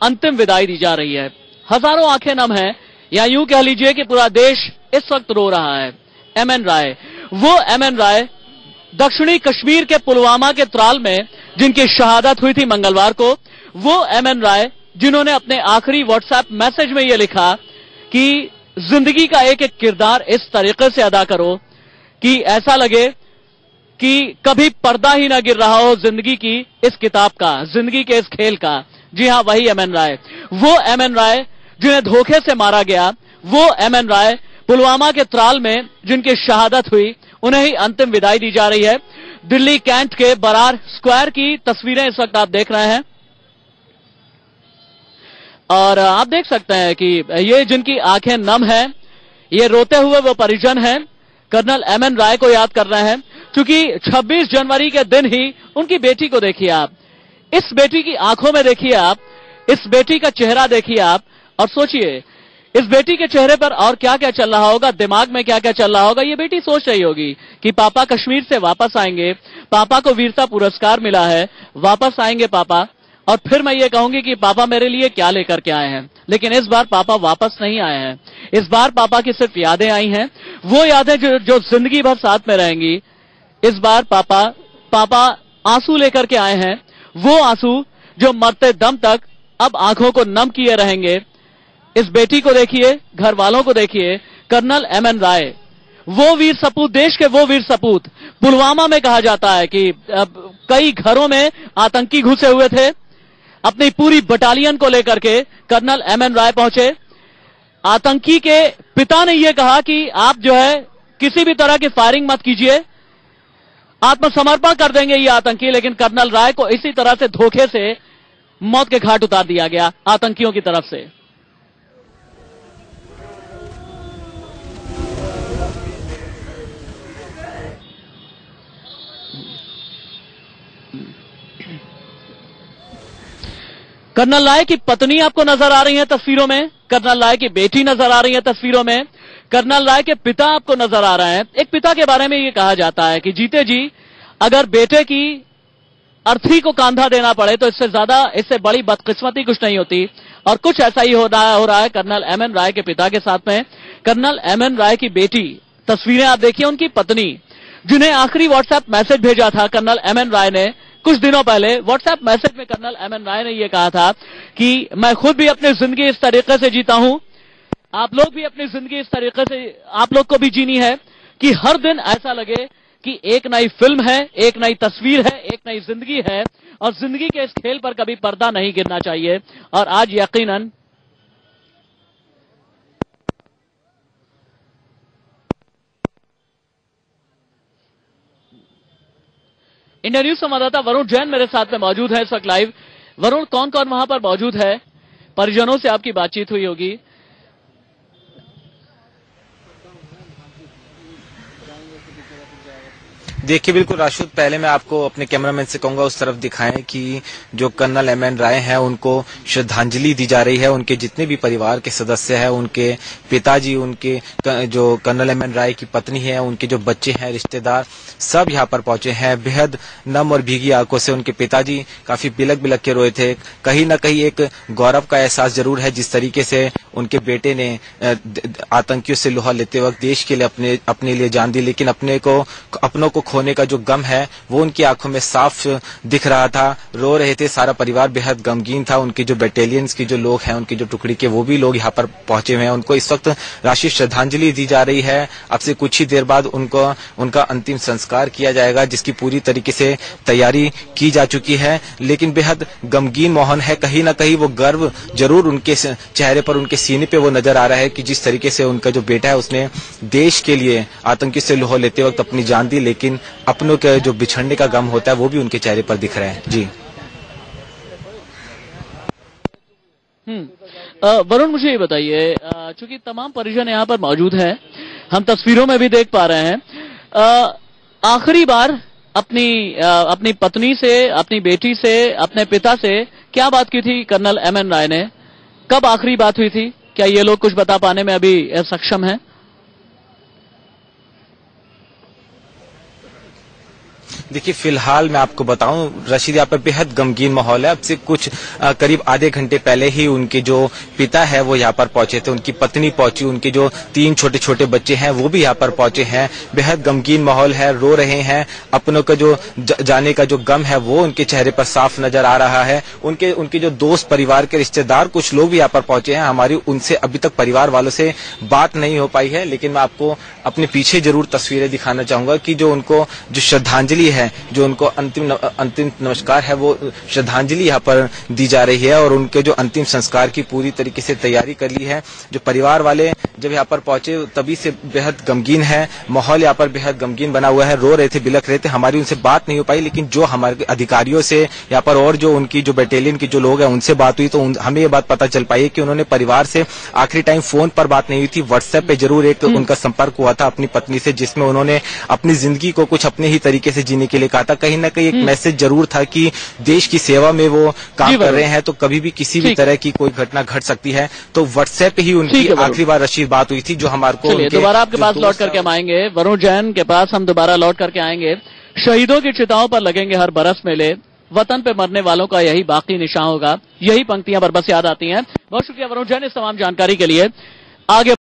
अंतिम विदाई दी जा रही है। हजारों आंखें नम हैं, या यूं कह लीजिए कि पूरा देश इस वक्त रो रहा है। एमएन राय, वो एमएन राय दक्षिणी कश्मीर के पुलवामा के त्राल में जिनकी शहादत हुई थी मंगलवार को, वो एमएन राय जिन्होंने अपने आखिरी व्हाट्सएप मैसेज में यह लिखा कि जिंदगी का एक एक किरदार इस तरीके से अदा करो कि ऐसा लगे कि कभी पर्दा ही ना गिर रहा हो जिंदगी की इस किताब का, जिंदगी के इस खेल का। जी हां, वही एमएन राय, वो एमएन राय जिन्हें धोखे से मारा गया, वो एमएन राय पुलवामा के त्राल में जिनकी शहादत हुई, उन्हें ही अंतिम विदाई दी जा रही है। दिल्ली कैंट के बरार स्क्वायर की तस्वीरें इस वक्त आप देख रहे हैं और आप देख सकते हैं कि ये जिनकी आंखें नम हैं, ये रोते हुए वो परिजन हैं, कर्नल एमएन राय को याद कर रहे हैं। क्योंकि 26 जनवरी के दिन ही उनकी बेटी को देखिए आप, इस बेटी की आंखों में देखिए आप, इस बेटी का चेहरा देखिए आप और सोचिए इस बेटी के चेहरे पर और क्या क्या चल रहा होगा, दिमाग में क्या क्या चल रहा होगा। ये बेटी सोच रही होगी कि पापा कश्मीर से वापस आएंगे, पापा को वीरता पुरस्कार मिला है, वापस आएंगे पापा, और फिर मैं ये कहूंगी कि पापा मेरे लिए क्या लेकर के आए हैं। लेकिन इस बार पापा वापस नहीं आए हैं, इस बार पापा की सिर्फ यादें आई हैं, वो यादें जो जिंदगी भर साथ में रहेंगी। इस बार पापा आंसू लेकर के आए हैं, वो आंसू जो मरते दम तक अब आंखों को नम किए रहेंगे। इस बेटी को देखिए, घर वालों को देखिए, कर्नल एमएन राय, वो वीर सपूत, देश के वो वीर सपूत। पुलवामा में कहा जाता है कि कई घरों में आतंकी घुसे हुए थे, अपनी पूरी बटालियन को लेकर के कर्नल एमएन राय पहुंचे। आतंकी के पिता ने यह कहा कि आप जो है किसी भी तरह की फायरिंग मत कीजिए, आत्मसमर्पण कर देंगे ये आतंकी। लेकिन कर्नल राय को इसी तरह से धोखे से मौत के घाट उतार दिया गया आतंकियों की तरफ से। कर्नल राय की पत्नी आपको नजर आ रही है तस्वीरों में, कर्नल राय की बेटी नजर आ रही है तस्वीरों में, कर्नल राय के पिता आपको नजर आ रहे हैं। एक पिता के बारे में यह कहा जाता है कि जीते जी अगर बेटे की अर्थी को कांधा देना पड़े तो इससे बड़ी बदकिस्मती कुछ नहीं होती। और कुछ ऐसा ही हो रहा है कर्नल एमएन राय के पिता के साथ में। कर्नल एमएन राय की बेटी, तस्वीरें आप देखिए, उनकी पत्नी जिन्हें आखिरी व्हाट्सएप मैसेज भेजा था कर्नल एमएन राय ने कुछ दिनों पहले। व्हाट्सएप मैसेज में कर्नल एमएन राय ने यह कहा था कि मैं खुद भी अपनी जिंदगी इस तरीके से जीता हूं, आप लोग भी अपनी जिंदगी इस तरीके से आप लोग को भी जीनी है कि हर दिन ऐसा लगे कि एक नई फिल्म है, एक नई तस्वीर है, एक नई जिंदगी है, और जिंदगी के इस खेल पर कभी पर्दा नहीं गिरना चाहिए। और आज यकीनन इंडिया न्यूज संवाददाता वरुण जैन मेरे साथ में मौजूद है इस वक्त लाइव। वरुण, कौन कौन वहां पर मौजूद है? परिजनों से आपकी बातचीत हुई होगी। देखिए, बिल्कुल राशुद, पहले मैं आपको अपने कैमरामैन से कहूंगा उस तरफ दिखाएं कि जो कर्नल एमएन राय हैं उनको श्रद्धांजलि दी जा रही है। उनके जितने भी परिवार के सदस्य हैं, उनके पिताजी, उनके जो कर्नल एमएन राय की पत्नी है, उनके जो बच्चे हैं, रिश्तेदार, सब यहाँ पर पहुंचे हैं। बेहद नम और भीगी आंखों से उनके पिताजी काफी बिलक बिलक के रोए थे। कहीं न कहीं एक गौरव का एहसास जरूर है जिस तरीके से उनके बेटे ने आतंकियों से लोहा लेते वक्त देश के लिए अपने लिए जान दी, लेकिन अपनों को खोने का जो गम है वो उनकी आंखों में साफ दिख रहा था। रो रहे थे, सारा परिवार बेहद गमगीन था। उनके जो बटालियंस के जो लोग हैं, उनकी जो टुकड़ी के, वो भी लोग यहाँ पर पहुंचे हुए हैं। उनको इस वक्त राष्ट्रीय श्रद्धांजलि दी जा रही है। अब से कुछ ही देर बाद उनका अंतिम संस्कार किया जाएगा, जिसकी पूरी तरीके से तैयारी की जा चुकी है। लेकिन बेहद गमगीन माहौल है। कहीं ना कहीं वो गर्व जरूर उनके चेहरे पर, उनके सीने पे वो नजर आ रहा है कि जिस तरीके से उनका जो बेटा है उसने देश के लिए आतंकी से लोहा लेते वक्त अपनी जान दी, लेकिन अपनों के जो बिछड़ने का गम होता है वो भी उनके चेहरे पर दिख रहा है। जी वरुण, मुझे ये बताइए, चूंकि तमाम परिजन यहाँ पर मौजूद हैं, हम तस्वीरों में भी देख पा रहे हैं, आखिरी बार अपनी पत्नी से, अपनी बेटी से, अपने पिता से क्या बात की थी कर्नल एमएन राय ने? कब आखिरी बात हुई थी? क्या ये लोग कुछ बता पाने में अभी सक्षम हैं? देखिए, फिलहाल मैं आपको बताऊं रशीद, यहाँ पर बेहद गमगीन माहौल है। अब से कुछ करीब आधे घंटे पहले ही उनके जो पिता है वो यहाँ पर पहुंचे थे, उनकी पत्नी पहुंची, उनके जो 3 छोटे छोटे बच्चे हैं वो भी यहाँ पर पहुंचे हैं। बेहद गमगीन माहौल है, रो रहे हैं। अपनों का जो जाने का जो गम है वो उनके चेहरे पर साफ नजर आ रहा है। उनके जो दोस्त, परिवार के रिश्तेदार, कुछ लोग भी यहाँ पर पहुंचे हैं। हमारी उनसे अभी तक परिवार वालों से बात नहीं हो पाई है, लेकिन मैं आपको अपने पीछे जरूर तस्वीरें दिखाना चाहूंगा कि जो उनको जो श्रद्धांजलि है, जो उनको अंतिम नमस्कार है, वो श्रद्धांजलि यहाँ पर दी जा रही है और उनके जो अंतिम संस्कार की पूरी तरीके से तैयारी कर ली है। जो परिवार वाले जब यहाँ पर पहुंचे तभी से बेहद गमगीन है, माहौल यहाँ पर बेहद गमगीन बना हुआ है, रो रहे थे, बिलख रहे थे। हमारी उनसे बात नहीं हो पाई, लेकिन जो हमारे अधिकारियों से यहाँ पर और जो उनकी जो बटालियन के जो लोग हैं उनसे बात हुई तो हमें ये बात पता चल पाई है कि उन्होंने परिवार से आखिरी टाइम फोन पर बात नहीं हुई थी, व्हाट्सएप पे जरूर एक उनका संपर्क हुआ था अपनी पत्नी से, जिसमें उन्होंने अपनी जिंदगी को कुछ अपने ही तरीके से जीने के लिए कहा था। कहीं ना कहीं एक मैसेज जरूर था कि देश की सेवा में वो काम कर रहे हैं, तो कभी भी किसी भी तरह की कोई घटना घट सकती है। तो व्हाट्सएप पे ही उनकी आखिरी बार रशीद बात हुई थी, जो हमारे को दोबारा आपके पास लौट करके हम आएंगे। वरुण जैन के पास हम दोबारा लौट करके आएंगे। शहीदों की चिताओं पर लगेंगे हर बरस मेले, वतन पे मरने वालों का यही बाकी निशान होगा। यही पंक्तियां बरबस याद आती हैं। बहुत शुक्रिया वरुण जैन इस तमाम जानकारी के लिए। आगे